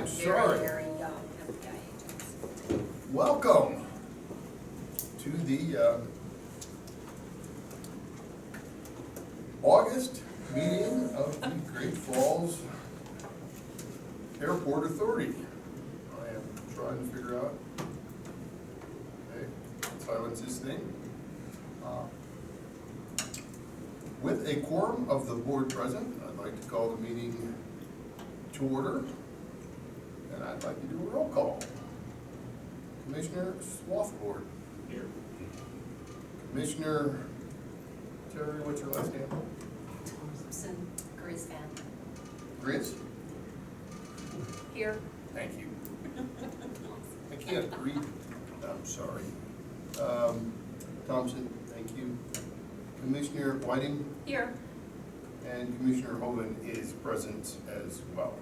I'm sorry. Very young FBI agents. Welcome to the August meeting of the Great Falls Airport Authority. I am trying to figure out, okay, silence this thing. With a quorum of the board present, I'd like to call the meeting to order, and I'd like to do a roll call. Commissioner Swathboard. Here. Commissioner Terry, what's your last name? Thompson, Grisvan. Grizz? Here. Thank you. I can't read, I'm sorry. Thompson, thank you. Commissioner Whiting Here. and Commissioner Hovind is present as well.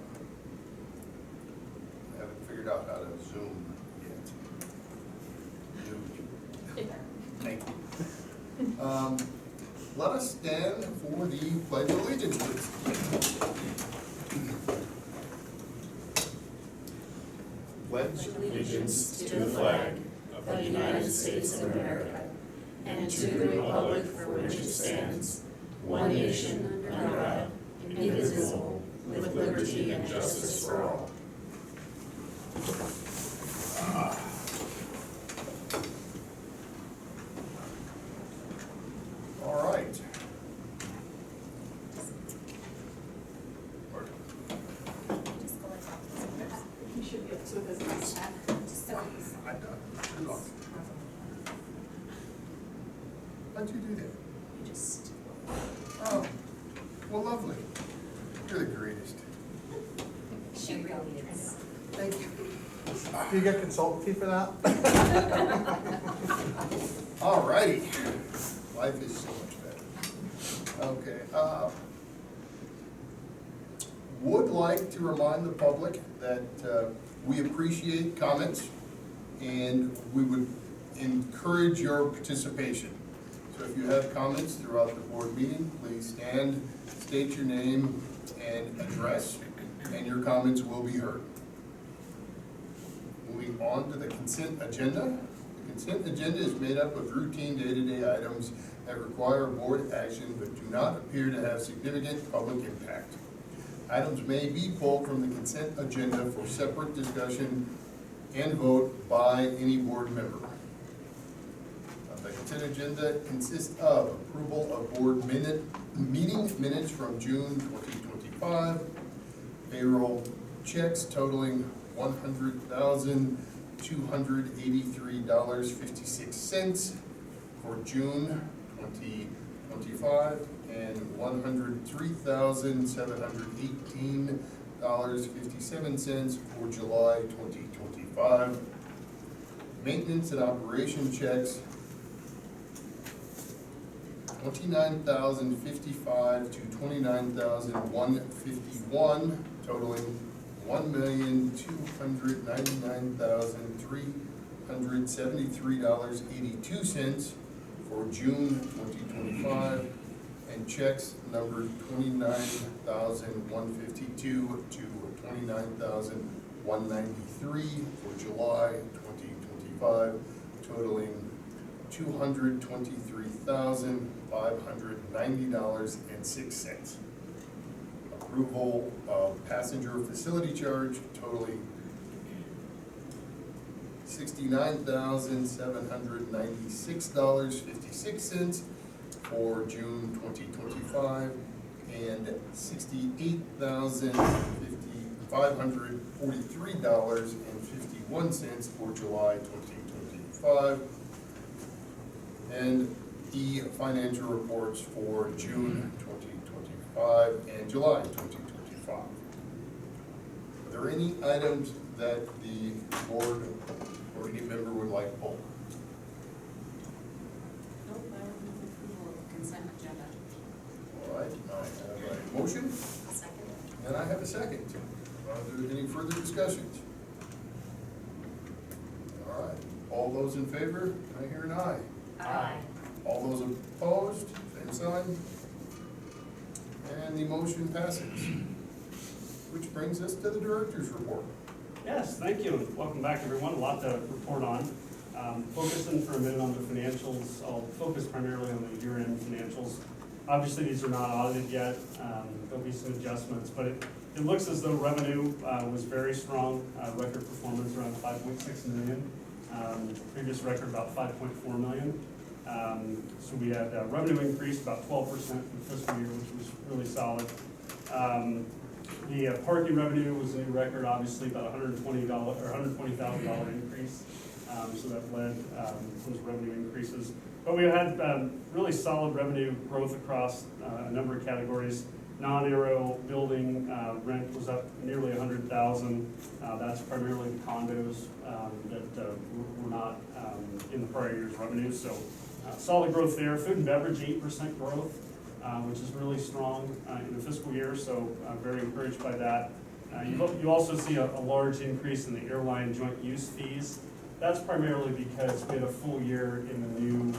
I haven't figured out how to Zoom yet. Thank you. Let us stand for the Pledge of Allegiance, please. Pledge Allegiance to the flag of the United States of America and to the republic for which it stands, one nation, under God, indivisible, with liberty and justice for all. All right. You should get to this next time. Just so he's. I'm done. Good luck. How'd you do that? You just. Oh, well, lovely. You're the greatest. She really is. Thank you. Do you get consultancy for that? All righty. Life is so much better. Okay. Would like to remind the public that we appreciate comments and we would encourage your participation. So if you have comments throughout the board meeting, please stand, state your name and address, and your comments will be heard. Moving on to the consent agenda. The consent agenda is made up of routine day-to-day items that require board action but do not appear to have significant public impact. Items may be pulled from the consent agenda for separate discussion and vote by any board member. The consent agenda consists of approval of board meeting minutes from June 2025, payroll checks totaling $100,283.56 for June 2025 and $103,718.57 for July 2025. Maintenance and operation checks $29,055 to $29,151, totaling $1,299,373.82 for June 2025, and checks numbered $29,152 to $29,193 for July 2025, totaling $223,590.06. Approval of passenger facility charge totaling $69,796.56 for June 2025 and $68,543.51 for July 2025. And financial reports for June 2025 and July 2025. Are there any items that the board or any member would like pulled? Nope, I don't have approval of consent agenda. All right, I have a motion, I'll second it. and I have a second. Are there any further discussions? All right, all those in favor, I hear an aye. Aye. All those opposed, same sign. And the motion passes. Which brings us to the director's report. Yes, thank you, and welcome back, everyone. A lot to report on. Focusing for a minute on the financials, I'll focus primarily on the year-end financials. Obviously, these are not audited yet. There'll be some adjustments, but it looks as though revenue was very strong, record performance around 5.6 million. Previous record about 5.4 million. So we had revenue increase about 12% in the fiscal year, which was really solid. The parking revenue was a new record, obviously about $120,000 increase. So that led those revenue increases. But we had really solid revenue growth across a number of categories. Non-aero building rent was up nearly $100,000. That's primarily the condos that were not in the prior year's revenue. So solid growth there. Food and beverage, 8% growth, which is really strong in the fiscal year. So very encouraged by that. You also see a large increase in the airline joint use fees. That's primarily because we had a full year in the new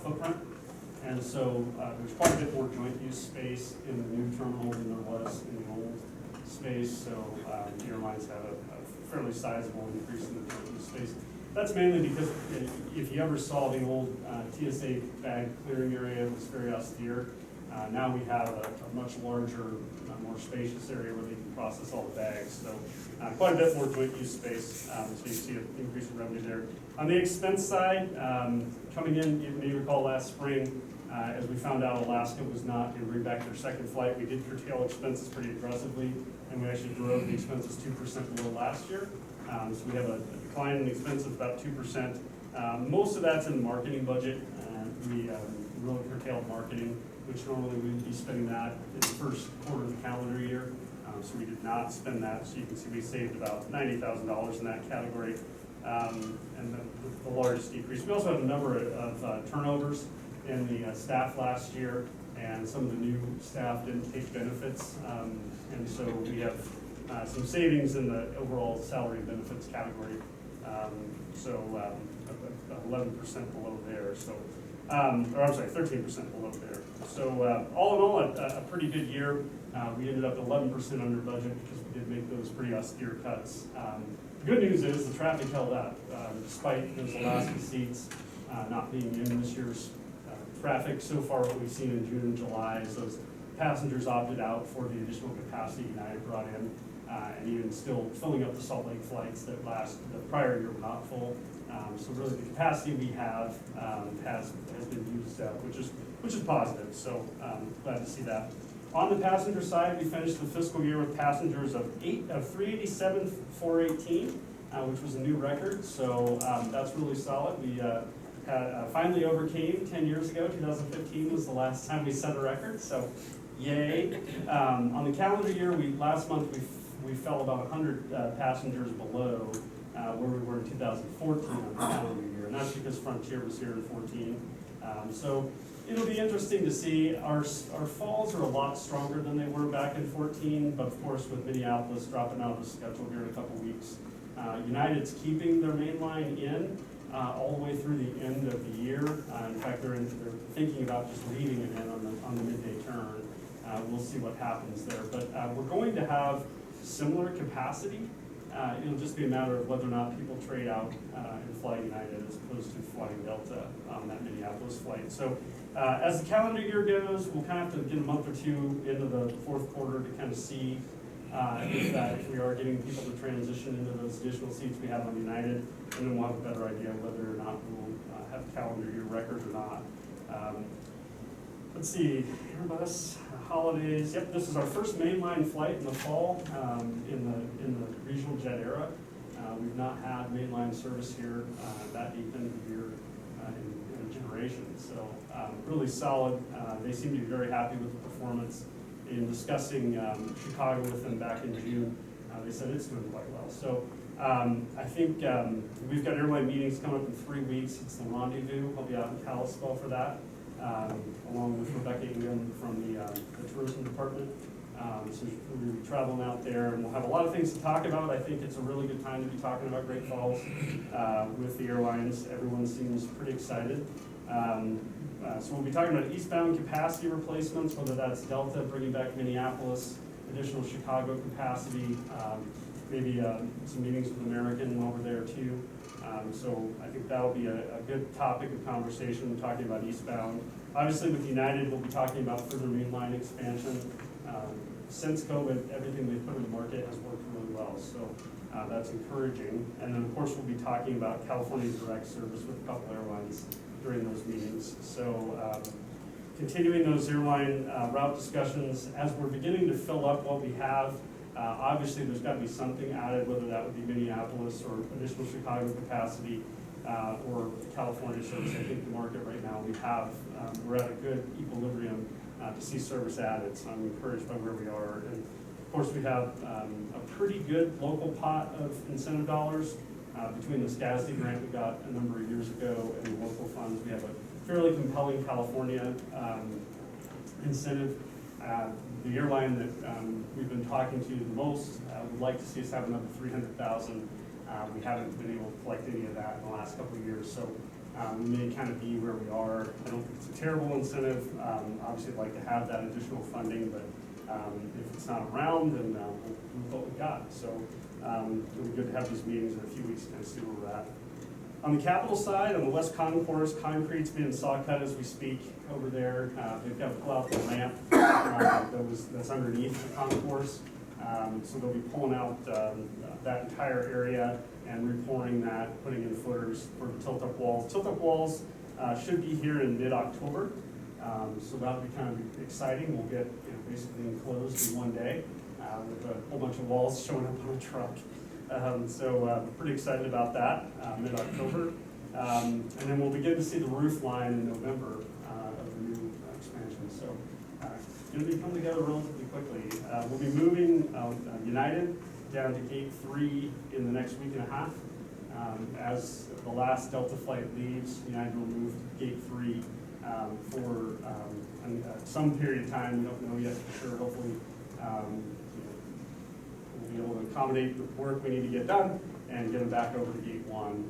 footprint. And so there's quite a bit more joint use space in the new terminal than there was in the old space. So the airlines have a fairly sizable increase in the joint use space. That's mainly because if you ever saw the old TSA bag clearing area, it was very austere. Now we have a much larger, more spacious area where they can process all the bags. So quite a bit more joint use space. So you see an increase in revenue there. On the expense side, coming in, you may recall last spring, as we found out Alaska was not going to bring back their second flight, we did curtail expenses pretty aggressively, and we actually drove the expenses 2% below last year. So we have a decline in expenses of about 2%. Most of that's in the marketing budget. We really curtailed marketing, which normally we'd be spending that in the first quarter of the calendar year. So we did not spend that. So you can see we saved about $90,000 in that category. And the largest decrease. We also had a number of turnovers in the staff last year, and some of the new staff didn't take benefits. And so we have some savings in the overall salary and benefits category. So 11% below there. So, or I'm sorry, 13% below there. So all in all, a pretty good year. We ended up 11% under budget because we did make those pretty austere cuts. The good news is the traffic held up, despite those Alaska seats not being in this year's traffic. So far, what we've seen in June and July is those passengers opted out for the additional capacity United brought in, and even still filling up the Salt Lake flights that the prior year were not full. So really, the capacity we have has been used up, which is positive. So glad to see that. On the passenger side, we finished the fiscal year with passengers of 387,418, which was a new record. So that's really solid. We finally overcame 10 years ago. 2015 was the last time we set a record. So yay! On the calendar year, last month we fell about 100 passengers below where we were in 2014 on the calendar year, and that's because Frontier was here in 14. So it'll be interesting to see. Our falls are a lot stronger than they were back in 14, but of course with Minneapolis dropping out of the schedule here in a couple weeks. United's keeping their main line in all the way through the end of the year. In fact, they're thinking about just leaving it in on the midday turn. We'll see what happens there, but we're going to have similar capacity. It'll just be a matter of whether or not people trade out and fly United as opposed to flying Delta on that Minneapolis flight. So as the calendar year goes, we'll kind of have to get a month or two into the fourth quarter to kind of see if we are getting people to transition into those additional seats we have on United, and then we'll have a better idea whether or not we'll have a calendar year record or not. Let's see, Airbus, holidays. Yep, this is our first mainline flight in the fall in the regional jet era. We've not had mainline service here that deep into the year in a generation. So really solid. They seem to be very happy with the performance. In discussing Chicago with them back in June, they said it's doing quite well. So I think we've got airline meetings coming up in 3 weeks. It's the Rendezvous. I'll be out in Kalispell for that, along with Rebecca Ingham from the tourism department. So we'll be traveling out there, and we'll have a lot of things to talk about. I think it's a really good time to be talking about Great Falls with the airlines. Everyone seems pretty excited. So we'll be talking about eastbound capacity replacements, whether that's Delta bringing back Minneapolis, additional Chicago capacity, maybe some meetings with American while we're there too. So I think that'll be a good topic of conversation, talking about eastbound. Obviously with United, we'll be talking about further mainline expansion. Since COVID, everything they've put in the market has worked really well, so that's encouraging. And then of course, we'll be talking about California direct service with a couple airlines during those meetings. So continuing those airline route discussions, as we're beginning to fill up what we have, obviously there's got to be something added, whether that would be Minneapolis or additional Chicago capacity or California service. I think the market right now, we're at a good equilibrium to see service added, so I'm encouraged by where we are. And of course, we have a pretty good local pot of incentive dollars between the SCASD grant we got a number of years ago and the local funds. We have a fairly compelling California incentive. The airline that we've been talking to the most would like to see us have another $300,000. We haven't been able to collect any of that in the last couple of years, so we may kind of be where we are. I don't think it's a terrible incentive. Obviously, I'd like to have that additional funding, but if it's not around, then we'll do what we got. So it'll be good to have these meetings in a few weeks to kind of see where we're at. On the capital side, on the West Concourse, concrete's being saw cut as we speak over there. They've got to pull out the ramp that's underneath the concourse. So they'll be pulling out that entire area and repouring that, putting in footers for the tilt-up walls. Tilt-up walls should be here in mid-October. So that'll be kind of exciting. We'll get basically enclosed in one day with a whole bunch of walls showing up on a truck. So pretty excited about that, mid-October. And then we'll begin to see the roof line in November of the new expansion. So it'll be coming together relatively quickly. We'll be moving United down to Gate 3 in the next week and a half. As the last Delta flight leaves, United will move to Gate 3 for some period of time. We don't know yet for sure. Hopefully we'll be able to accommodate the work we need to get done and get them back over to Gate 1.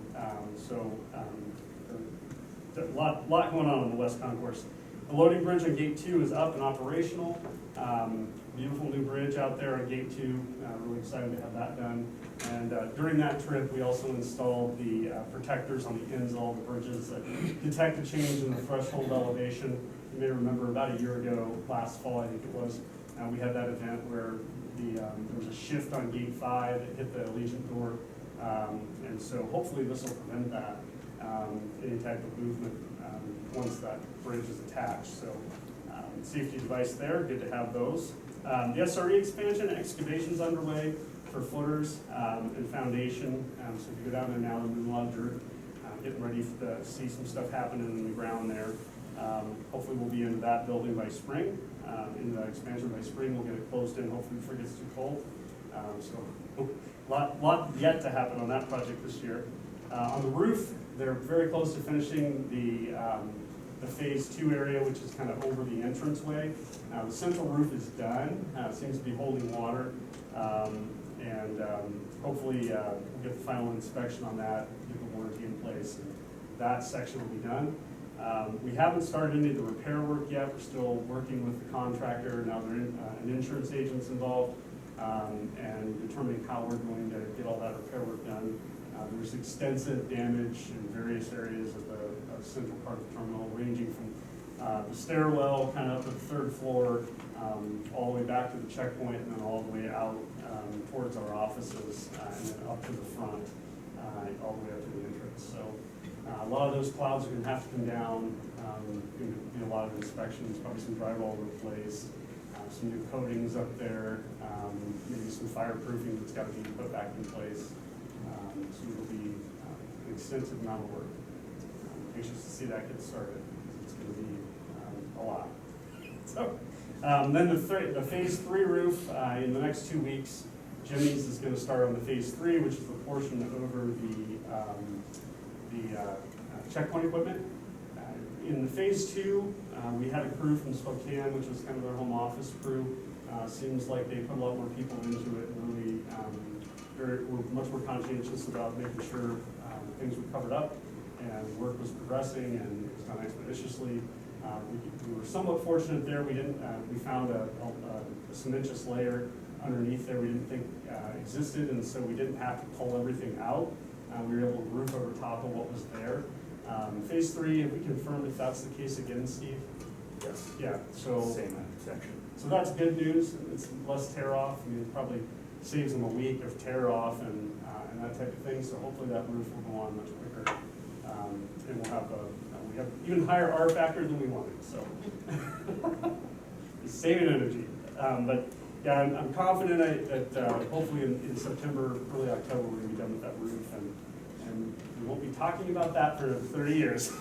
A lot going on the West Concourse. The loading bridge on Gate 2 is up and operational. Beautiful new bridge out there on Gate 2. Really excited to have that done. And during that trip, we also installed the protectors on the ends of all the bridges that detect a change in the threshold elevation. You may remember about a year ago, last fall I think it was, we had that event where there was a shift on Gate 5 that hit the Allegiant door. And so hopefully this will prevent that, any type of movement once that bridge is attached. So safety device there, good to have those. The SRE expansion, excavation's underway for footers and foundation. So if you go down there now, they're moving a lot of dirt, getting ready to see some stuff happening in the ground there. Hopefully we'll be into that building by spring, into that expansion by spring. We'll get it closed in, hopefully before it gets too cold. So lot yet to happen on that project this year. On the roof, they're very close to finishing the phase 2 area, which is kind of over the entranceway. The central roof is done. Seems to be holding water. And hopefully we'll get the final inspection on that, get the warranty in place. And that section will be done. We haven't started any of the repair work yet. We're still working with the contractor. Now an insurance agent's involved and determining how we're going to get all that repair work done. There's extensive damage in various areas of the central part of the terminal, ranging from the stairwell kind of up to the 3rd floor, all the way back to the checkpoint, and then all the way out towards our offices, and then up to the front, all the way up to the entrance. So a lot of those clouds are going to have to come down. Going to be a lot of inspections, probably some drywall replaced, some new coatings up there, maybe some fireproofing that's got to be put back in place. So it'll be an extensive amount of work. Anxious to see that get started. It's going to be a lot. So then the phase 3 roof in the next 2 weeks. Jimmy's is going to start on the phase 3, which is the portion over the checkpoint equipment. In the phase 2, we had a crew from Spokane, which was kind of their home office crew. Seems like they put a lot more people into it, and really were much more conscientious about making sure things were covered up and work was progressing and it was done expeditiously. We were somewhat fortunate there. We didn't, we found a cementous layer underneath there we didn't think existed, and so we didn't have to pull everything out. We were able to roof over top of what was there. Phase 3, have we confirmed if that's the case again, Steve? Yes. Yeah, so. Same section. So that's good news. It's less tear off. I mean, it probably saves them a week of tear off and that type of thing. So hopefully that roof will go on much quicker. And we have even higher R factor than we wanted, so. It's saving energy. But yeah, I'm confident that hopefully in September, early October, we're gonna be done with that roof and we won't be talking about that for 30 years.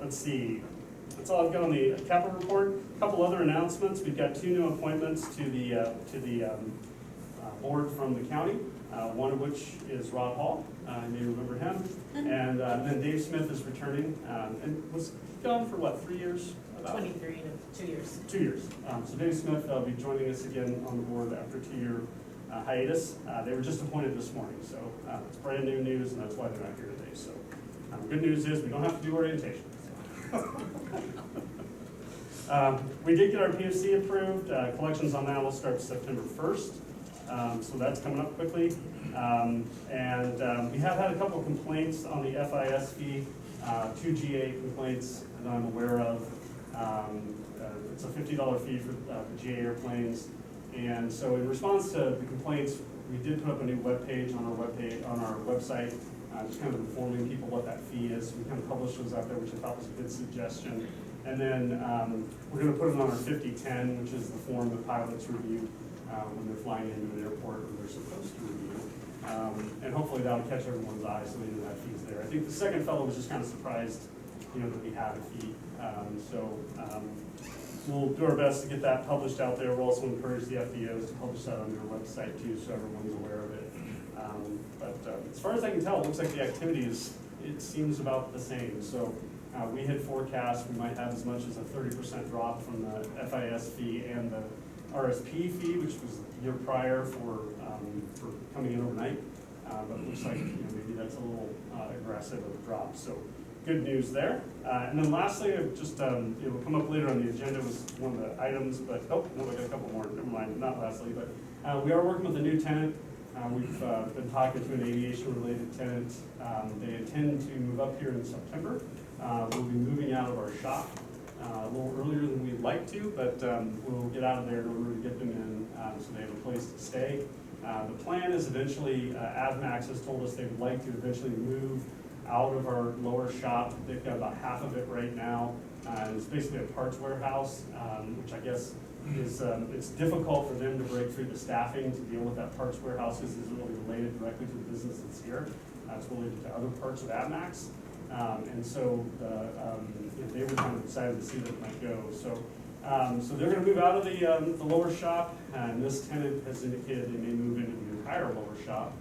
Let's see. That's all I've got on the capital report. A couple other announcements. We've got 2 new appointments to the board from the county. One of which is Rod Hall. You may remember him. And then Dave Smith is returning and was gone for what, 3 years? About 23 to 2 years. 2 years. So Dave Smith will be joining us again on the board after a 2-year hiatus. They were just appointed this morning, so it's brand new news, and that's why they're not here today. So good news is we don't have to do orientation. We did get our PFC approved. Collections on that will start September 1st. So that's coming up quickly. We have had a couple of complaints on the FIS fee, 2 GA complaints that I'm aware of. It's a $50 fee for the GA airplanes. And so in response to the complaints, we did put up a new webpage on our website, just kind of informing people what that fee is. We kind of published those out there, which I thought was a good suggestion. And then we're going to put it on our 5010, which is the form that pilots review when they're flying into an airport or they're supposed to review. And hopefully that'll catch everyone's eye so they know that fee's there. I think the second fellow was just kind of surprised, that we had a fee. We'll do our best to get that published out there. We'll also encourage the FBOs to publish that on their website too, so everyone's aware of it. As far as I can tell, it looks like the activity it seems about the same. So we had forecast we might have as much as a 30% drop from the FIS fee and the RSP fee, which was the year prior for coming in overnight. But it looks like maybe that's a little aggressive of a drop. So good news there. And then lastly, just will come up later on the agenda was one of the items, but I got a couple more. Never mind, not lastly, but we are working with a new tenant. We've been talking to an aviation-related tenant. They intend to move up here in September. We'll be moving out of our shop a little earlier than we'd like to, but we'll get out of there in order to get them in so they have a place to stay. The plan is eventually, AvMax has told us they would like to eventually move out of our lower shop. They've got about half of it right now. It's basically a parts warehouse, which I guess is it's difficult for them to break through the staffing to deal with that parts warehouse because it's really related directly to the business that's here. It's related to other parts of AvMax. And so they were kind of excited to see that it might go. So they're going to move out of the lower shop, and this tenant has indicated they may move into the entire lower shop.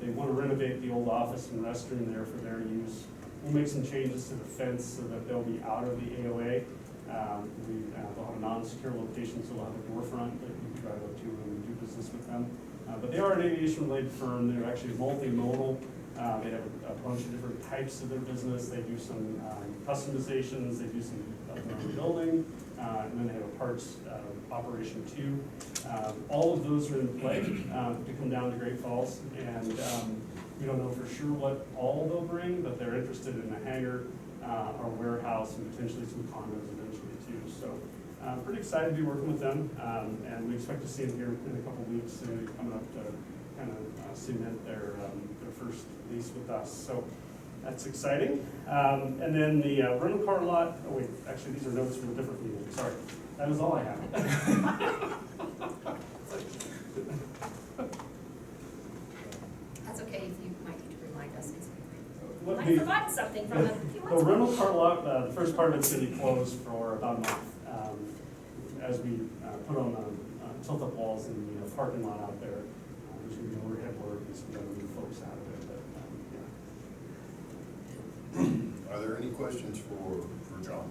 They want to renovate the old office and restroom there for their use. We'll make some changes to the fence so that they'll be out of the AOA. They'll have a non-secure location, so they'll have a door front that you can drive up to when we do business with them. But they are an aviation-related firm. They're actually multimodal. They have a bunch of different types of their business. They do some customizations. They do some building, and then they have a parts operation too. All of those are in play to come down to Great Falls, and we don't know for sure what all they'll bring, but they're interested in a hangar, or warehouse, and potentially some condos eventually too. So pretty excited to be working with them, and we expect to see them here in a couple weeks, and they're coming up to kind of cement their first lease with us. So that's exciting. And then the rental car lot, oh wait, actually these are notes from a different meeting, sorry. That is all I have. That's okay if you might need to remind us, because we Let might me- forgot something from a few The months ago. rental car lot, the first part of it's going to be closed for about a month as we put on the tilt-up walls in the parking lot out there. There's going to be overhead work and some other new folks out of it, but yeah. Are there any questions for John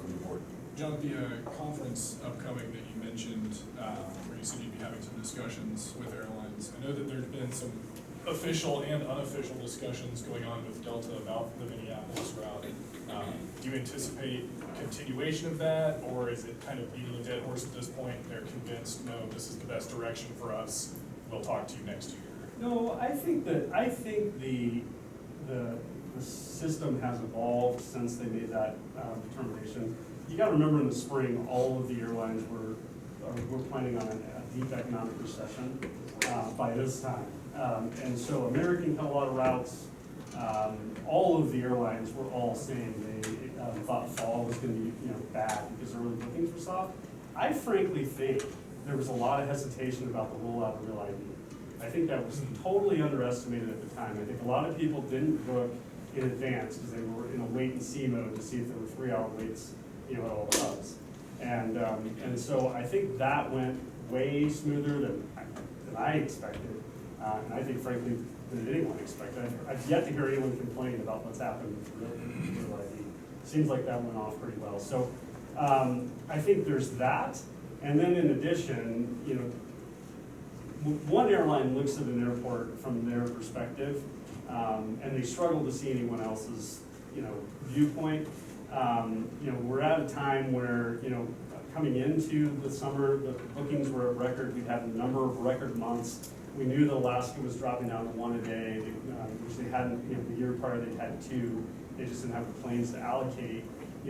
from the board? John, the conference upcoming that you mentioned, where you said you'd be having some discussions with airlines, I know that there's been some official and unofficial discussions going on with Delta about the Minneapolis route. Do you anticipate continuation of that, or is it kind of beating a dead horse at this point? They're convinced, no, this is the best direction for us. We'll talk to you next year. No, I think the system has evolved since they made that determination. You gotta remember in the spring, all of the airlines were planning on a deep economic recession by this time. And so American cut a lot of routes. All of the airlines were all saying they thought fall was gonna be bad because early bookings were soft. I frankly think there was a lot of hesitation about the rollout of Real ID. I think that was totally underestimated at the time. I think a lot of people didn't book in advance because they were in a wait and see mode to see if there were 3-hour waits, at all hubs. And so I think that went way smoother than I expected, and I think frankly than anyone expected. I've yet to hear anyone complain about what's happened with Real ID. Seems like that went off pretty well. So I think there's that, and then in addition, one airline looks at an airport from their perspective, and they struggle to see anyone else's, viewpoint. We're at a time where, coming into the summer, the bookings were at record. We had a number of record months. We knew that Alaska was dropping down to 1 a day, which they hadn't, the year prior they had 2. They just didn't have the planes to allocate.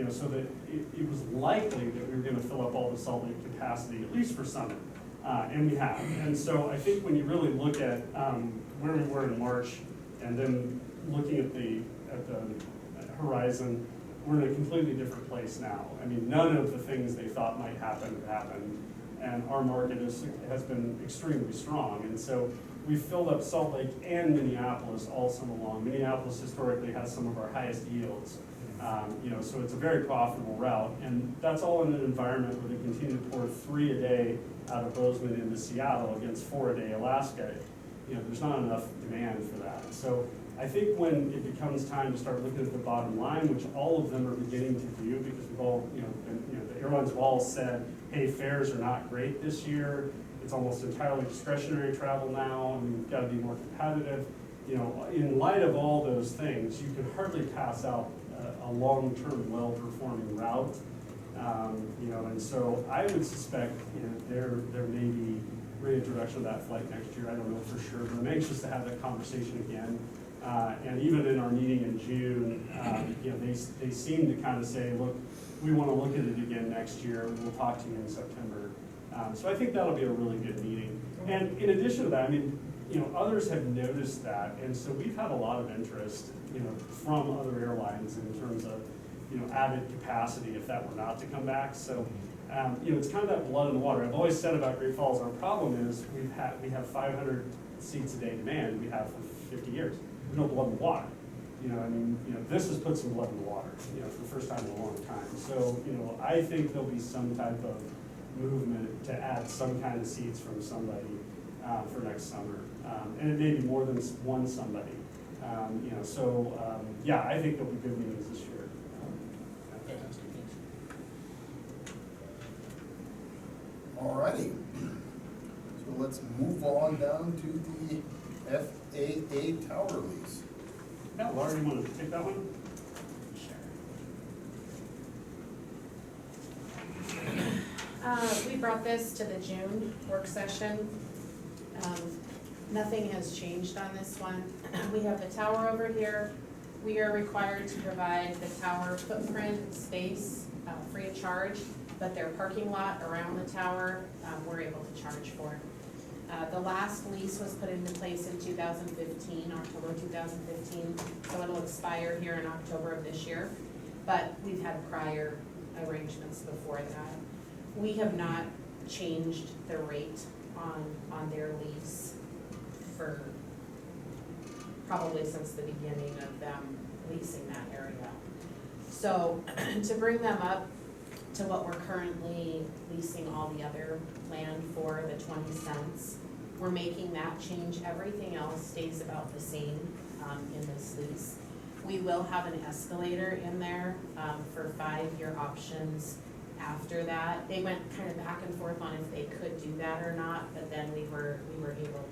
So that it was likely that we were gonna fill up all the Salt Lake capacity, at least for summer. And we have. And so I think when you really look at where we were in March, and then looking at the horizon, we're in a completely different place now. I mean, none of the things they thought might happen have happened, and our market has been extremely strong. And so we've filled up Salt Lake and Minneapolis all summer long. Minneapolis historically has some of our highest yields. So it's a very profitable route, and that's all in an environment where they continue to pour 3 a day out of Bozeman into Seattle against 4 a day Alaska. There's not enough demand for that. So I think when it becomes time to start looking at the bottom line, which all of them are beginning to do, because we've all, the airlines have all said, hey, fares are not great this year. It's almost entirely discretionary travel now, and we've got to be more competitive. In light of all those things, you can hardly pass out a long-term, well-performing route. And so I would suspect, there may be reintroduction of that flight next year. I don't know for sure, but I'm anxious to have that conversation again. And even in our meeting in June, they seem to kind of say, look, we want to look at it again next year. We'll talk to you in September. So I think that'll be a really good meeting. And in addition to that, I mean, others have noticed that, and so we've had a lot of interest, from other airlines in terms of, added capacity if that were not to come back. So, it's kind of that blood in the water. I've always said about Great Falls, our problem is we have 500 seats a day demand. We have for 50 years. There's no blood in the water. This has put some blood in the water, for the first time in a long time. So, I think there'll be some type of movement to add some kind of seats from somebody for next summer. And it may be more than one somebody. Yeah, I think there'll be good meetings this year. Fantastic, thanks. Alrighty. So let's move on down to the FAA tower lease. Yeah, Laura, you want to take that one? We brought this to the June work session. Nothing has changed on this one. We have the tower over here. We are required to provide the tower footprint space free of charge, but their parking lot around the tower, we're able to charge for. The last lease was put into place in 2015, October 2015, so it'll expire here in October of this year. But we've had prior arrangements before that. We have not changed the rate on their lease for probably since the beginning of them leasing that area. So to bring them up to what we're currently leasing all the other land for, the 20 cents, we're making that change. Everything else stays about the same in this lease. We will have an escalator in there for 5-year options. After that, they went kind of back and forth on if they could do that or not, but then we were able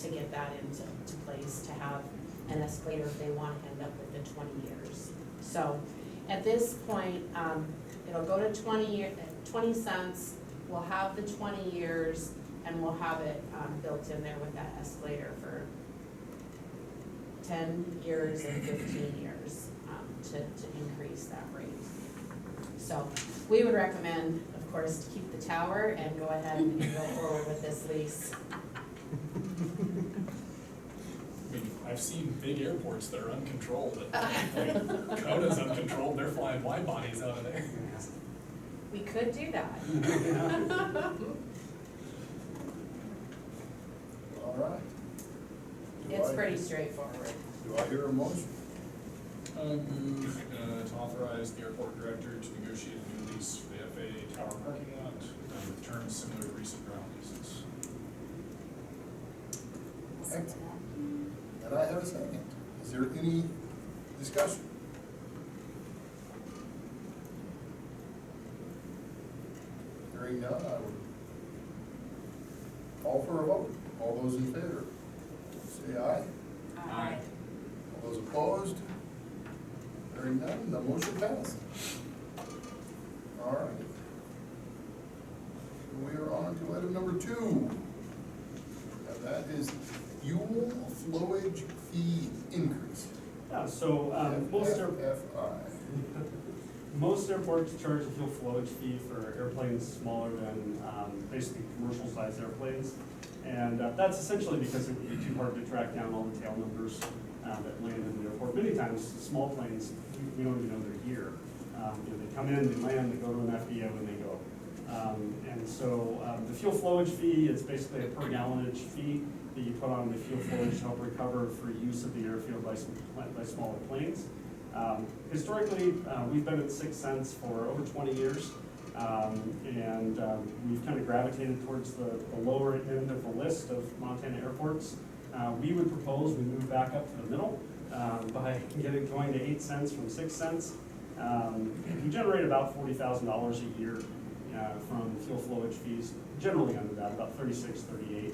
to get that into place, to have an escalator if they want to end up with the 20 years. So at this point, it'll go to 20 cents, we'll have the 20 years, and we'll have it built in there with that escalator for 10 years and 15 years to increase that rate. So we would recommend, of course, to keep the tower and go ahead and go forward with this lease. I mean, I've seen big airports that are uncontrolled, like Kona's uncontrolled, they're flying wide bodies out of there. We could do that. All right. Do It's I- pretty straightforward. Do I hear a motion? Move to authorize the airport director to negotiate a new lease for the FAA tower parking lot with terms similar to recent ground leases. And I have a second. Is there any discussion? Hearing none, I would call for a vote. All those in favor, say aye. Aye. All those opposed? Hearing none, the motion passed. All right. So we are on to item number 2. And that is fuel flowage fee increase. Yeah, so most airports charge a fuel flowage fee for airplanes smaller than basically commercial sized airplanes. And that's essentially because it would be too hard to track down all the tail numbers that land in the airport. Many times, small planes, we don't even know they're here. They come in, they land, they go to an FBO, and they go. And so the fuel flowage fee is basically a per gallonage fee that you put on the fuel flowage to help recover for use of the airfield by smaller planes. Historically, we've been at 6 cents for over 20 years. And we've kind of gravitated towards the lower end of the list of Montana airports. We would propose we move back up to the middle by going to 8 cents from 6 cents. We generate about $40,000 a year from fuel flowage fees, generally under that, about 36, 38.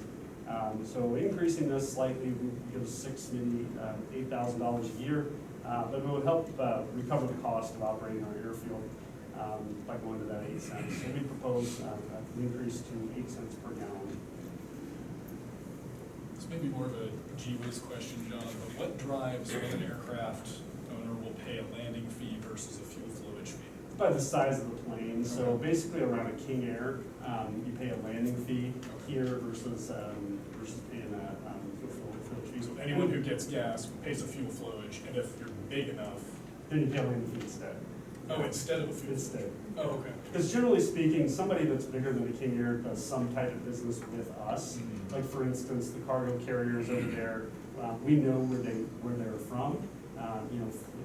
So increasing this slightly would give us maybe $8,000 a year, but it would help recover the cost of operating our airfield by going to that 8 cents. So we propose an increase to 8 cents per gallon. This may be more of a gee-whiz question, John, but what drives when an aircraft owner will pay a landing fee versus a fuel flowage fee? By the size of the plane, so basically around a King Air, you pay a landing fee here versus paying a fuel flowage fee. So anyone who gets gas pays a fuel flowage, and if you're big enough, Then you pay a landing fee instead. oh, instead of a fuel. Instead. Oh, okay. Because generally speaking, somebody that's bigger than a King Air does some type of business with us. Mhm. Like for instance, the cargo carriers over there, we know where they're from.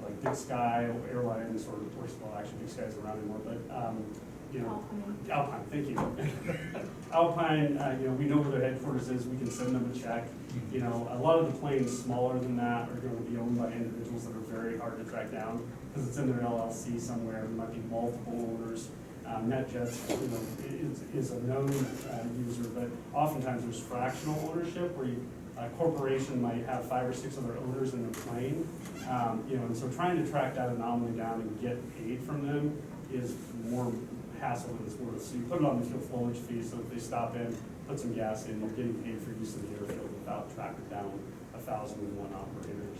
Like Big Sky Airlines, or well, actually Big Sky's around anymore, but Alpine, thank you. Alpine, we know where their headquarters is. We can send them a check. A lot of the planes smaller than that are going to be owned by individuals that are very hard to track down because it's in their LLC somewhere. There might be multiple owners. NetJets, is a known user, but oftentimes there's fractional ownership where a corporation might have 5 or 6 other owners in the plane. And so trying to track that anomaly down and get paid from them is more hassle than it's worth. So you put it on the fuel flowage fee, so if they stop in, put some gas in, you're getting paid for use of the airfield without tracking down 1,001 operators.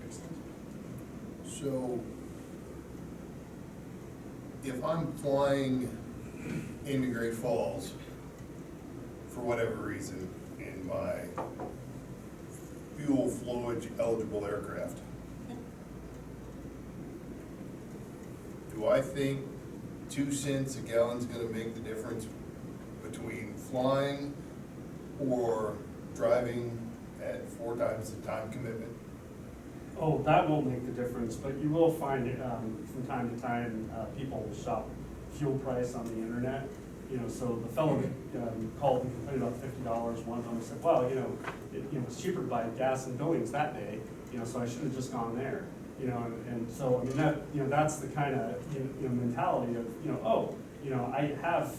Makes sense. So if I'm flying into Great Falls for whatever reason in my fuel flowage eligible aircraft, do I think 2 cents a gallon is gonna make the difference between flying or driving at 4 times the time commitment? Oh, that won't make the difference, but you will find from time to time, people shop fuel price on the internet. So the fellow called and complained about $50 one time. I said, well, it's cheaper to buy gas in Billings that day, so I should have just gone there. And so, I mean, that's the kind of, mentality of, I have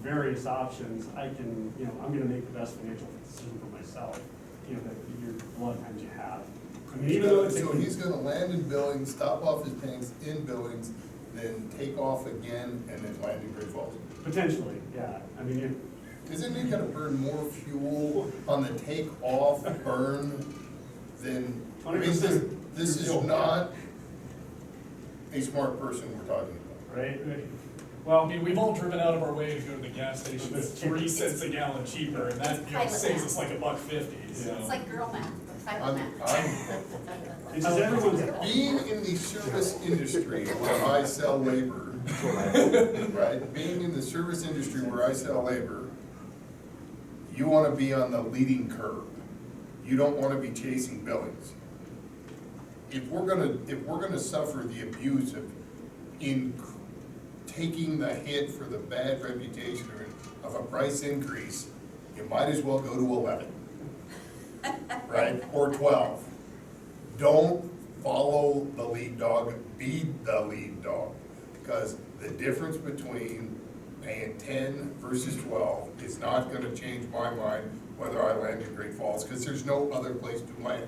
various options, I can, I'm gonna make the best financial decision for myself, that a lot of times you have. I mean, even though it's. So he's gonna land in Billings, stop off his tanks in Billings, then take off again and then land in Great Falls? Potentially, yeah, I mean, Isn't it gonna burn more fuel on the take-off burn than, I mean, 20%. this is not a smart person we're talking about. right? I Well, mean, we've all driven out of our way to go to the gas station, It's it's cheaper. 3 cents a gallon cheaper, and that, Pilot saves math. us like $1.50, so. It's like girl math, pilot I'm, math. it's just everyone's, being in the service industry where I sell labor, right, being in the service industry where I sell labor, you wanna be on the leading curve. You don't wanna be chasing billings. If we're gonna suffer the abuse of taking the hit for the bad reputation of a price increase, you might as well go to 11, right, or 12. Don't follow the lead dog, be the lead dog. Because the difference between paying 10 versus 12 is not gonna change my mind whether I land in Great Falls, because there's no other place to land.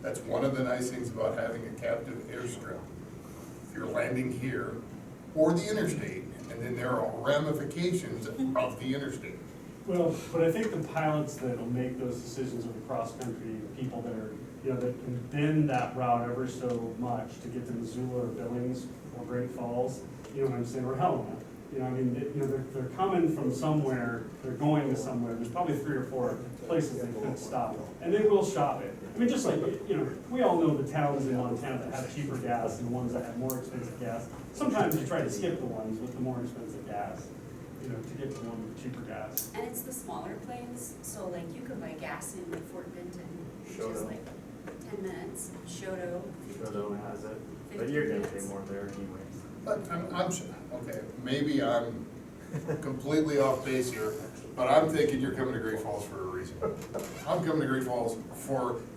That's one of the nice things about having a captive airstrip. If you're landing here or the interstate, and then there are ramifications of the interstate. well, but I think the pilots that will make those decisions of the cross-country, people that are, that can bend that route ever so much to get to Missoula or Billings or Great Falls, you know what I'm saying, or Helena. They're coming from somewhere, they're going to somewhere, there's probably 3 or 4 places they could stop, and they will shop it. I mean, just like, we all know the towns in Montana that have cheaper gas and the ones that have more expensive gas. Sometimes you try to skip the ones with the more expensive gas, to get to the one with cheaper gas. And it's the smaller planes, so like you can buy gas in Fort Benton, which is Shoto. like 10 minutes, Shoto. Shoto has it, but you're gonna pay more there anyways. But okay, maybe I'm completely off base here, but I'm thinking you're coming to Great Falls for a reason. I'm coming to Great Falls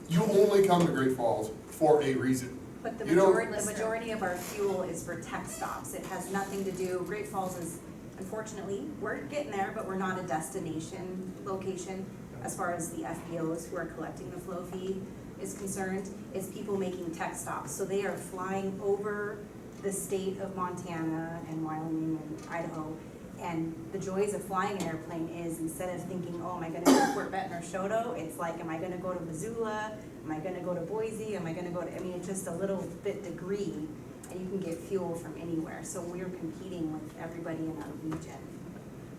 you only come to Great Falls for a reason. But the You don't- majority of our fuel is for tech stops. It has nothing to do, Great Falls is, unfortunately, we're getting there, but we're not a destination location as far as the FBOs who are collecting the flow fee is concerned. It's people making tech stops. So they are flying over the state of Montana and Wyoming and Idaho. And the joys of flying an airplane is, instead of thinking, oh, am I gonna go to Fort Benton or Shoto, it's like, am I gonna go to Missoula? Am I gonna go to Boise? Am I gonna go to, it's just a little bit degree, and you can get fuel from anywhere. So we're competing with everybody in our region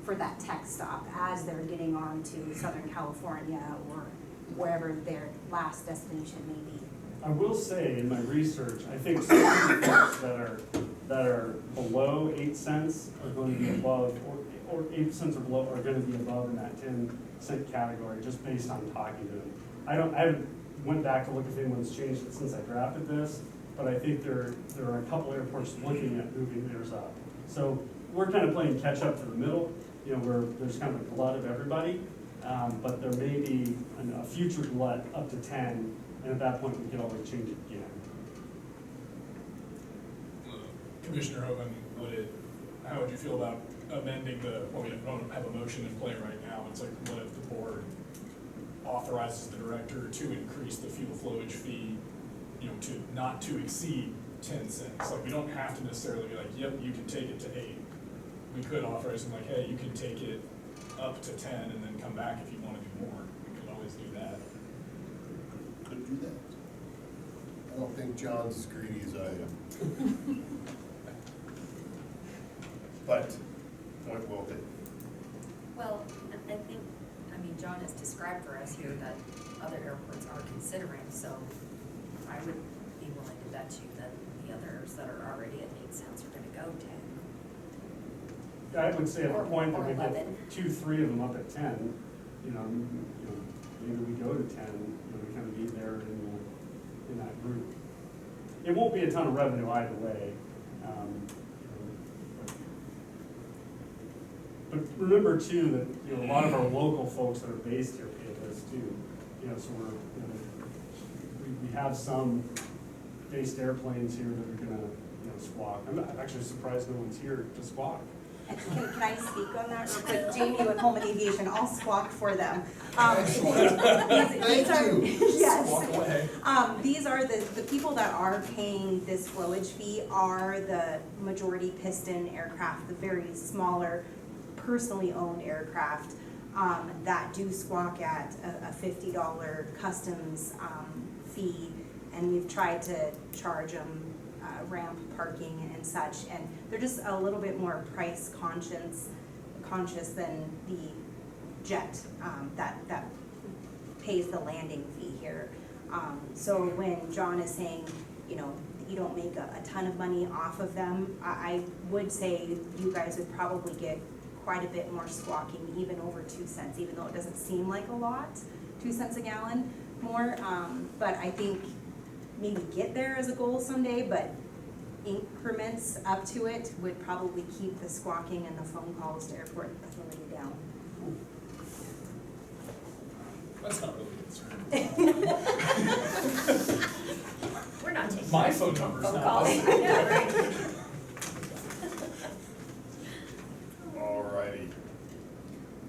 for that tech stop as they're getting on to Southern California or wherever their last destination may be. I will say, in my research, I think some of the folks that are below 8 cents are going to be above, or 8 cents or below are going to be above in that 10-cent category, just based on talking to them. I haven't went back to look if anyone's changed it since I drafted this, but I think there are a couple airports looking at moving theirs up. So we're kind of playing catch up to the middle, where there's kind of a glut of everybody, but there may be a future glut up to 10. And at that point, we can always change it again. Commissioner Hogan, how would you feel about amending we don't have a motion in play right now, it's like, what if the board authorizes the director to increase the fuel flowage fee, not to exceed 10 cents? Like, we don't have to necessarily be like, yep, you can take it to 8. We could authorize them like, hey, you can take it up to 10 and then come back if you want to do more. We could always do that. Could do that. I don't think John's as greedy as I am. But, point well taken. Well, I think, John has described for us here that other airports are considering, so I would be willing to bet you that the others that are already at 8 cents are gonna go 10. I would say at the point that Or we 11. get 2, 3 of them up at 10, maybe we go to 10, we kind of be there in that group. It won't be a ton of revenue either way. But remember too that a lot of our local folks that are based here pay this too. So we have some based airplanes here that are gonna squawk. I'm actually surprised no one's here to squawk. Can I speak on that real quick? Jamie with Holman Aviation, I'll squawk for them. Excellent. Thank you. Yes. Walk away. These are the people that are paying this flowage fee are the majority piston aircraft, the very smaller, personally owned aircraft, that do squawk at a $50 customs, fee. And we've tried to charge them ramp parking and such, and they're just a little bit more price conscious than the jet that pays the landing fee here. So when John is saying, you know, you don't make a ton of money off of them, I would say you guys would probably get quite a bit more squawking, even over 2 cents, even though it doesn't seem like a lot, 2 cents a gallon more. But I think maybe get there as a goal someday, but increments up to it would probably keep the squawking and the phone calls to airport authority down. That's not really a concern. We're not taking. My phone number's phone not. calls. I know, right? Alrighty.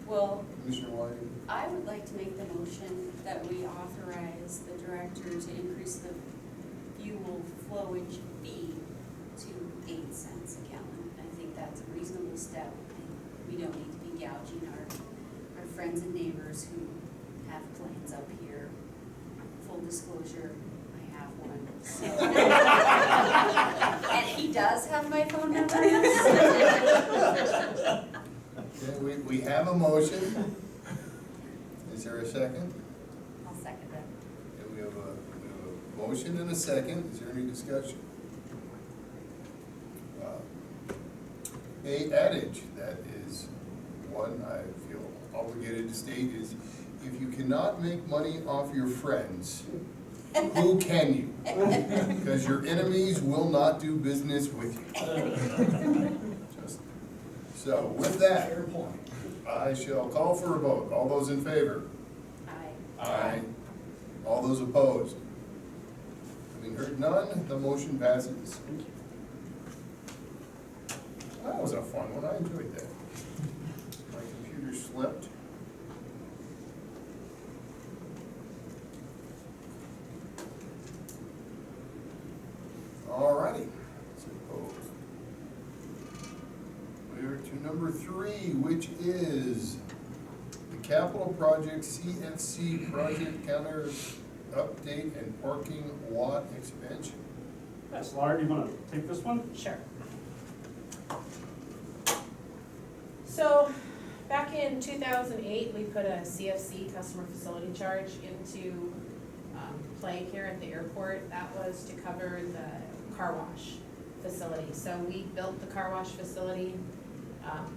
Well, Commissioner White? I would like to make the motion that we authorize the director to increase the fuel flowage fee to 8 cents a gallon. I think that's a reasonable step, and we don't need to be gouging our friends and neighbors who have planes up here. Full disclosure, I have one, so. And he does have my phone number. Okay, we have a motion. Is there a second? I'll second that. Okay, we have a motion and a second. Is there any discussion? A adage that is one I feel obligated to state is, if you cannot make money off your friends, who can you? Because your enemies will not do business with you. So with that, Fair point. I shall call for a vote. All those in favor? Aye. All those opposed? Having heard none, the motion passes. That was a fun one, I enjoyed that. My computer slept. Alrighty, suppose. We are to number 3, which is the capital project CFC project counter update and parking lot expansion. Yes, Laura, do you want to take this one? Sure. So, back in 2008, we put a CFC, customer facility charge, into play here at the airport. That was to cover the car wash facility. So we built the car wash facility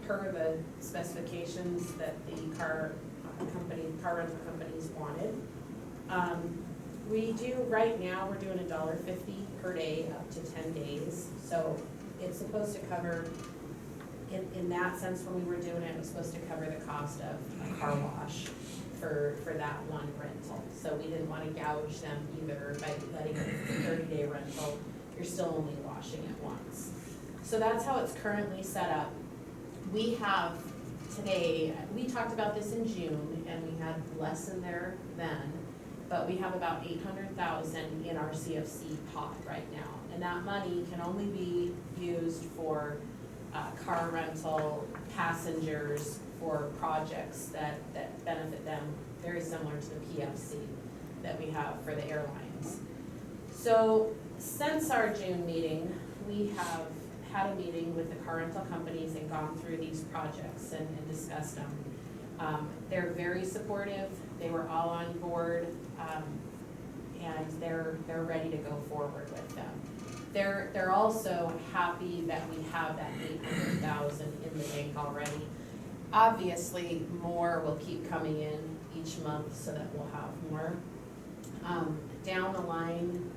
per the specifications that the car rental companies wanted. We do, right now, we're doing $1.50 per day up to 10 days. So it's supposed to cover, in that sense, when we were doing it, it was supposed to cover the cost of a car wash for that one rental. So we didn't want to gouge them either by letting it a 30-day rental. You're still only washing it once. So that's how it's currently set up. We have today, we talked about this in June, and we had less in there then, but we have about $800,000 in our CFC pot right now. And that money can only be used for car rental, passengers, for projects that benefit them, very similar to the PFC that we have for the airlines. So since our June meeting, we have had a meeting with the car rental companies and gone through these projects and discussed them. They're very supportive. They were all on board, and they're ready to go forward with them. They're also happy that we have that $800,000 in the bank already. Obviously, more will keep coming in each month so that we'll have more. Down the line,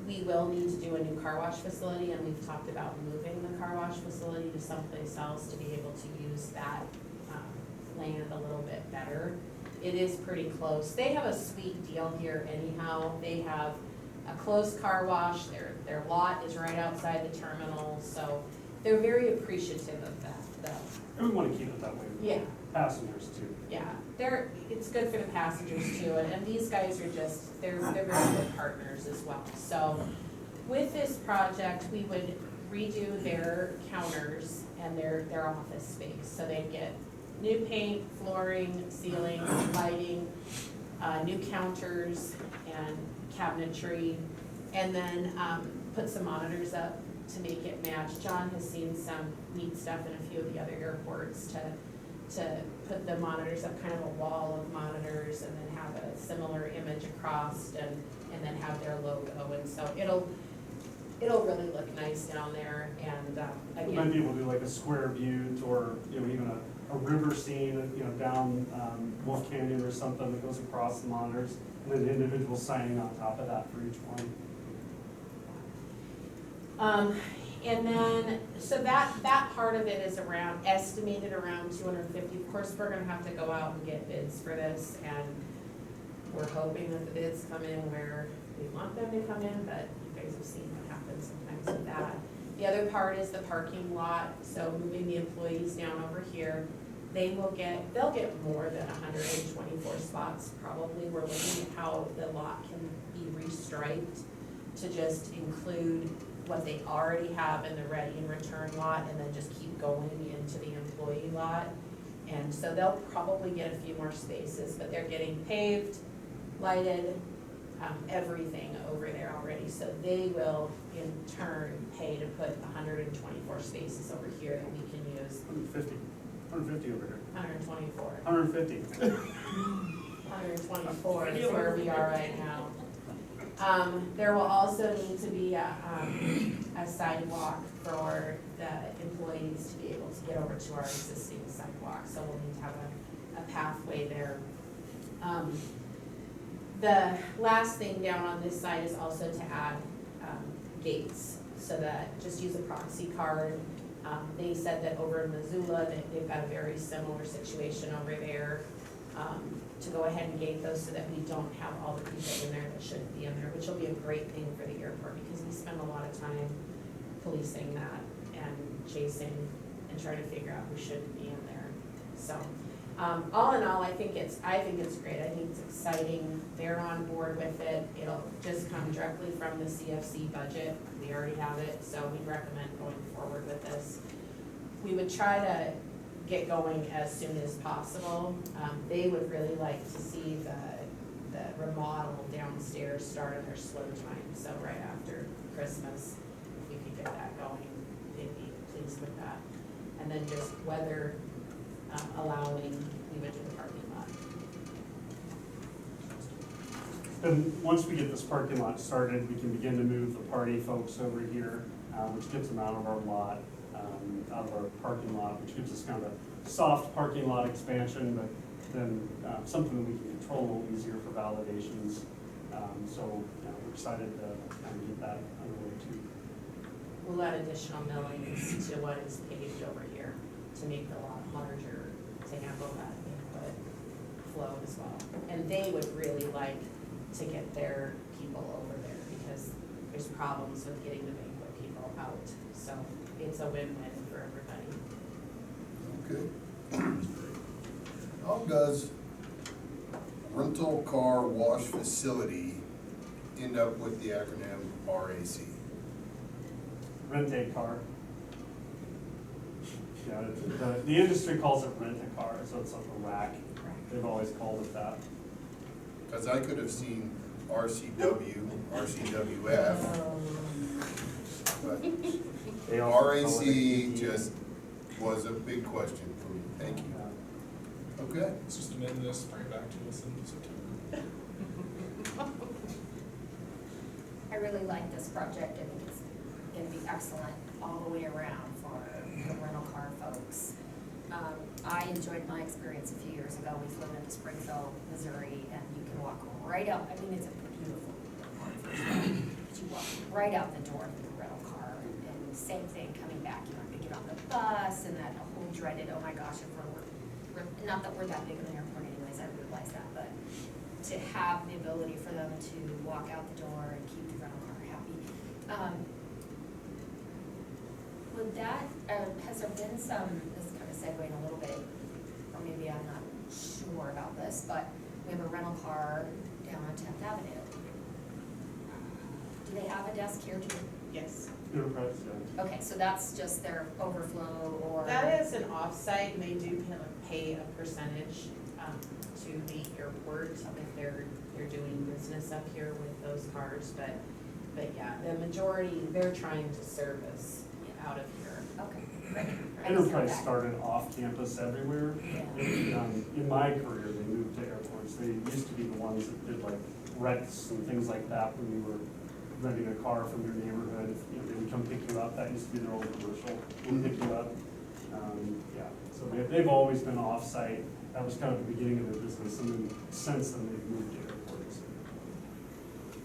we will need to do a new car wash facility, and we've talked about moving the car wash facility to someplace else to be able to use that land a little bit better. It is pretty close. They have a sweet deal here anyhow. They have a closed car wash. Their lot is right outside the terminal, so they're very appreciative of that, though. And we wanna keep it that way with Yeah, passengers too. yeah, it's good for the passengers too, and these guys are just, they're very good partners as well. So with this project, we would redo their counters and their office space. So they'd get new paint, flooring, ceiling, lighting, new counters and cabinetry, and then put some monitors up to make it match. John has seen some neat stuff in a few of the other airports to put the monitors up, kind of a wall of monitors, and then have a similar image across, and then have their logo. And so it'll really look nice down there, and We might be again, able to do like a square view, or, you know, even a river scene, you know, down Wolf Canyon or something that goes across the monitors, and then the individual signing on top of that for each one. and then, so that part of it is estimated around 250. Of course, we're gonna have to go out and get bids for this, and we're hoping that the bids come in where we want them to come in, but you guys have seen what happens sometimes with that. The other part is the parking lot, so moving the employees down over here, they'll get more than 124 spots probably. We're looking at how the lot can be restriped to just include what they already have in the ready and return lot, and then just keep going into the employee lot. And so they'll probably get a few more spaces, but they're getting paved, lighted, everything over there already. So they will in turn pay to put 124 spaces over here that we can use. 150 over here. 124. 150. 124 is where we are right now. There will also need to be a sidewalk for the employees to be able to get over to our existing sidewalk, so we'll need to have a pathway there. The last thing down on this side is also to add gates, so that, just use a proxy card. They said that over in Missoula, that they've got a very similar situation over there, to go ahead and gate those so that we don't have all the people in there that shouldn't be in there, which will be a great thing for the airport, because we spend a lot of time policing that and chasing and trying to figure out who shouldn't be in there. So, all in all, I think it's great. I think it's exciting. They're on board with it. It'll just come directly from the CFC budget. We already have it, so we recommend going forward with this. We would try to get going as soon as possible. They would really like to see the remodel downstairs start in their slow time, so right after Christmas, if we could get that going, they'd be pleased with that. And then just weather allowing, we would do the parking lot. Then, once we get this parking lot started, we can begin to move the party folks over here, which gets them out of our lot, out of our parking lot, which gives us kind of a soft parking lot expansion, but then something that we can control a little easier for validations. So, we're excited to kind of get that underway too. We'll add additional millings to what is paved over here to make the lot larger, to handle that input flow as well. And they would really like to get their people over there, because there's problems with getting the banquet people out. So it's a win-win for everybody. Okay. How does rental car wash facility end up with the acronym RAC? Rent a car. Yeah, the industry calls it rent a car, so it's like a rack. They've always called it that. Because I could have seen RCW, RCWF, but They also call it a RAC ED. just was a big question for me. Thank you. Okay. Let's just amend this, bring it back to us in September. I really like this project. I think it's gonna be excellent all the way around for the rental car folks. I enjoyed my experience a few years ago. We flew into Springfield, Missouri, and you can walk right out. I mean, it's a beautiful airport, first of all. But you walk right out the door of the rental car, and same thing coming back. You have to get on the bus, and that whole dreaded, oh my gosh, if we're not that we're that big of an airport anyways, I realize that, but to have the ability for them to walk out the door and keep the rental car happy. Would that, has there been some, this is kind of segueing a little bit, or maybe I'm not sure about this, but we have a rental car down on 10th Avenue. Do they have a desk here too? Yes. Enterprise, yeah. Okay, so that's just their overflow or? That is an offsite, and they do pay a percentage to the airport if they're doing business up here with those cars, but yeah, the majority, they're trying to service out of here. Okay, great. I just know Enterprise that. started off campus everywhere. Yeah. In my career, they moved to airports. They used to be the ones that did like wrecks and things like that when you were renting a car from your neighborhood. You know, they would come pick you up. That used to be their old commercial. We'll pick you up. Yeah, so they've always been off-site. That was kind of the beginning of their business, and then since then they've moved to airports.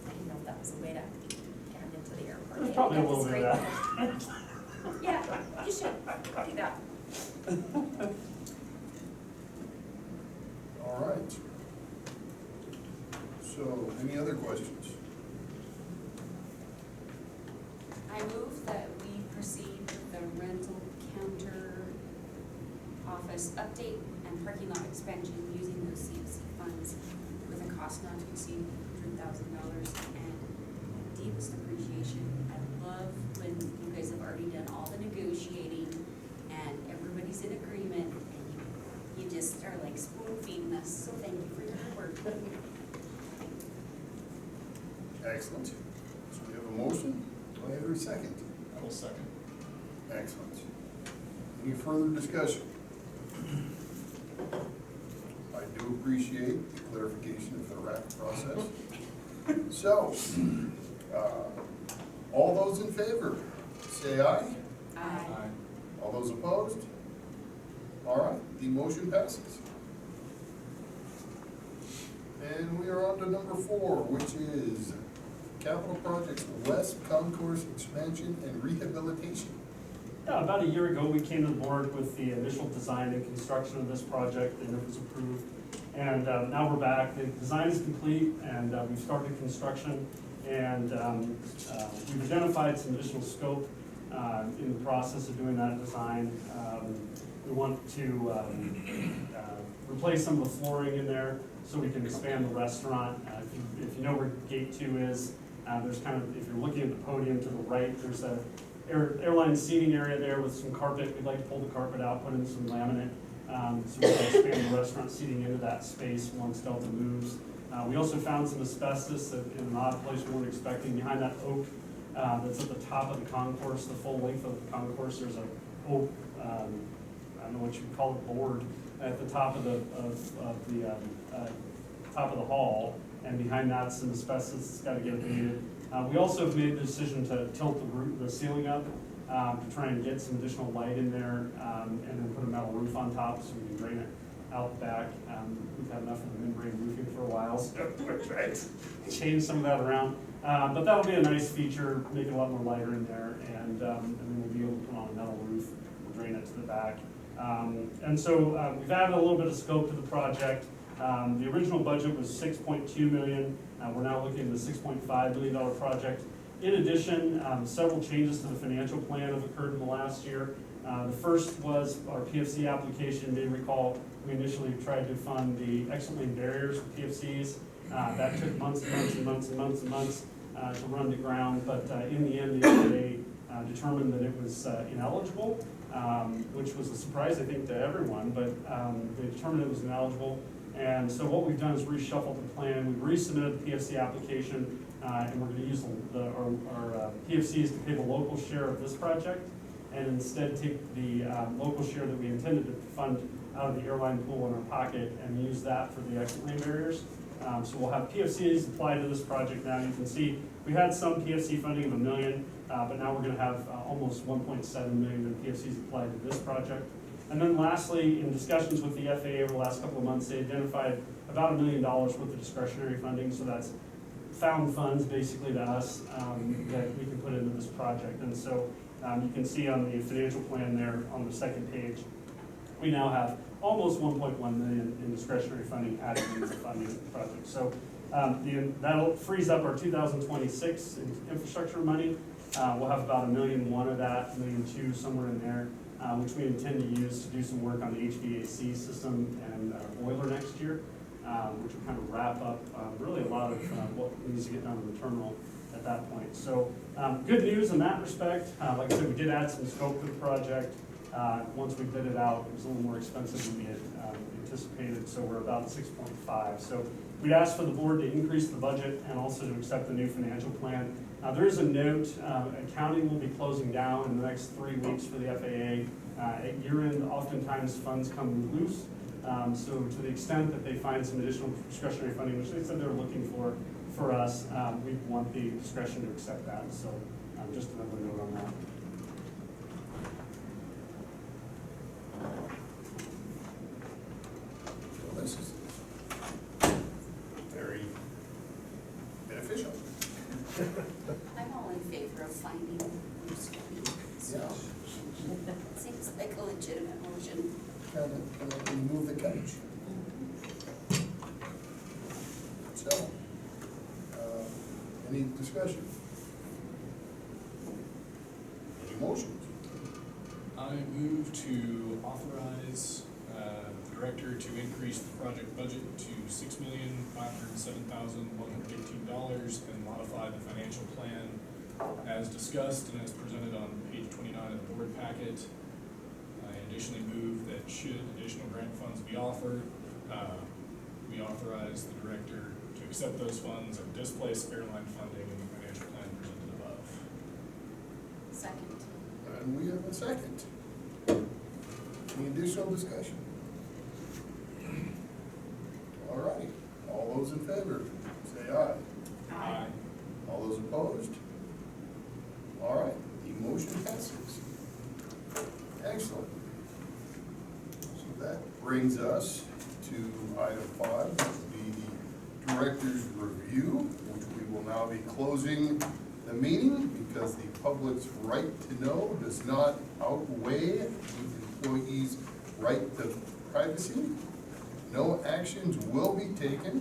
I didn't know if that was a way to get them into the airport. There's probably a That's little bit great. of that. Yeah, you should do that. All right. So, any other questions? I move that we proceed with the rental counter office update and parking lot expansion using those CFC funds with a cost not to exceed $100,000 and deepest appreciation. I love when you guys have already done all the negotiating and everybody's in agreement and you just are like spoon feeding us, so thank you for your hard work. Excellent. So we have a motion. Do I have a second? I will second. Excellent. Any further discussion? I do appreciate the clarification of the RAP process. So, all those in favor, say aye. Aye. All those opposed? All right, the motion passes. And we are on to number 4, which is capital projects West Concourse expansion and rehabilitation. Yeah, about a year ago, we came to the board with the initial design and construction of this project, and it was approved. And now we're back. The design is complete, and we've started construction. And we've identified some additional scope in the process of doing that design. We want to replace some of the flooring in there so we can expand the restaurant. If you know where gate 2 is, there's kind of, if you're looking at the podium to the right, there's a airline seating area there with some carpet. We'd like to pull the carpet out, put in some laminate, so we can expand the restaurant seating into that space once Delta moves. We also found some asbestos in an odd place we weren't expecting. Behind that oak that's at the top of the concourse, the full length of the concourse, there's a oak, I don't know what you would call it, board at the top of the top of the hall, and behind that some asbestos that's got to get abated. We also have made the decision to tilt the ceiling up to try and get some additional light in there, and then put a metal roof on top so we can drain it out the back. We've had enough of the membrane roofing for a while, so we're trying to change some of that around. But that'll be a nice feature, make it a lot more lighter in there, and then we'll be able to put on a metal roof, we'll drain it to the back. And so we've added a little bit of scope to the project. The original budget was $6.2 million. We're now looking at a $6.5 million project. In addition, several changes to the financial plan have occurred in the last year. The first was our PFC application. You may recall we initially tried to fund the exit lane barriers for PFCs. That took months and months and months and months and months to run to ground, but in the end, the FAA determined that it was ineligible, which was a surprise, I think, to everyone, but they determined it was ineligible. And so what we've done is reshuffled the plan. We've resubmitted the PFC application, and we're going to use our PFCs to pay the local share of this project, and instead take the local share that we intended to fund out of the airline pool in our pocket and use that for the exit lane barriers. So we'll have PFCs applied to this project now. You can see we had some PFC funding of $1 million, but now we're going to have almost $1.7 million in PFCs applied to this project. And then lastly, in discussions with the FAA over the last couple of months, they identified about $1 million worth of discretionary funding. So that's found funds basically to us that we can put into this project. And so you can see on the financial plan there on the second page, we now have almost $1.1 million in discretionary funding added into the funding of the project. So that'll freeze up our 2026 infrastructure money. We'll have about $1.1 million of that, $1.2 million, somewhere in there, which we intend to use to do some work on the HVAC system and boiler next year, which will kind of wrap up really a lot of what needs to get done in the terminal at that point. So good news in that respect. Like I said, we did add some scope to the project. Once we bid it out, it was a little more expensive than we had anticipated, so we're about 6.5. So we'd ask for the board to increase the budget and also to accept the new financial plan. There is a note, accounting will be closing down in the next 3 weeks for the FAA. At year end, oftentimes funds come loose. So to the extent that they find some additional discretionary funding, which they said they're looking for us, we want the discretion to accept that. So just another note on that. Well, this is very beneficial. I'm all in favor of finding Bruce Lee. Yeah. Seems like a legitimate motion. Kind of remove the catch. So, any discussion? Any motions? I move to authorize the director to increase the project budget to $6,507,118 and modify the financial plan as discussed and as presented on page 29 of the board packet. I additionally move that should additional grant funds be offered, we authorize the director to accept those funds and displace airline funding in the financial plan presented above. Second. And we have a second. Any additional discussion? All righty, all those in favor, say aye. Aye. All those opposed? All right, the motion passes. Excellent. So that brings us to item 5, which will be the director's review, which we will now be closing the meeting because the public's right to know does not outweigh the employee's right to privacy. No actions will be taken.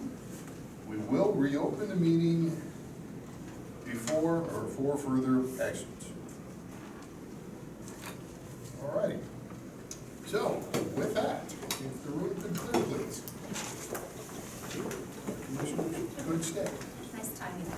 We will reopen the meeting before or for further actions. All right. So, with that, if the room could clear, please. Commissioners could stay. Nice timing.